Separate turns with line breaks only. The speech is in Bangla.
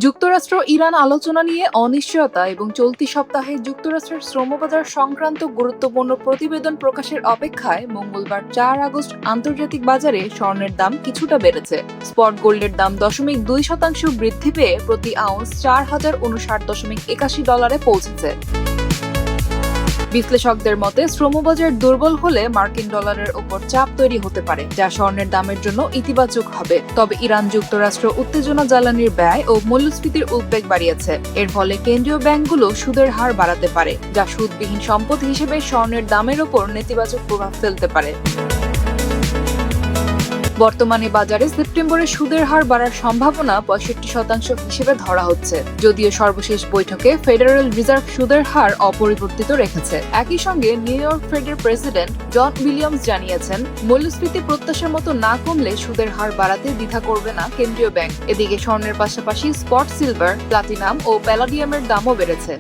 যুক্তরাষ্ট্র ইরান আলোচনা নিয়ে অনিশ্চয়তা এবং চলতি সপ্তাহে যুক্তরাষ্ট্রের শ্রমবাজার সংক্রান্ত গুরুত্বপূর্ণ প্রতিবেদন প্রকাশের অপেক্ষায় মঙ্গলবার ৪ আগস্ট আন্তর্জাতিক বাজারে স্বর্ণের দাম কিছুটা বেড়েছে। স্পট গোল্ডের দাম 0.2% বৃদ্ধি পেয়ে প্রতি আউন্স $4,059.81 পৌঁছেছে। বিশ্লেষকদের মতে শ্রমবাজার দুর্বল হলে মার্কিন ডলারের ওপর চাপ তৈরি হতে পারে, যা স্বর্ণের দামের জন্য ইতিবাচক হবে। তবে ইরান যুক্তরাষ্ট্র উত্তেজনা জ্বালানির ব্যয় ও মূল্যস্ফীতির উদ্বেগ বাড়িয়েছে। এর ফলে কেন্দ্রীয় ব্যাংকগুলো সুদের হার বাড়াতে পারে, যা সুদবিহীন সম্পদ হিসেবে স্বর্ণের দামের ওপর নেতিবাচক প্রভাব ফেলতে পারে। বর্তমানে বাজারে সেপ্টেম্বরে সুদের হার বাড়ার সম্ভাবনা 65% হিসেবে ধরা হচ্ছে, যদিও সর্বশেষ বৈঠকে ফেডারেল রিজার্ভ সুদের হার অপরিবর্তিত রেখেছে। একই সঙ্গে নিউ ইয়র্ক ফেডের প্রেসিডেন্ট জন উইলিয়ামস জানিয়েছেন, মূল্যস্ফীতি প্রত্যাশার মতো না কমলে সুদের হার বাড়াতে দ্বিধা করবে না কেন্দ্রীয় ব্যাংক। এদিকে স্বর্ণের পাশাপাশি স্পট সিলভার, প্লাটিনাম ও প্যালাডিয়ামের দামও বেড়েছে।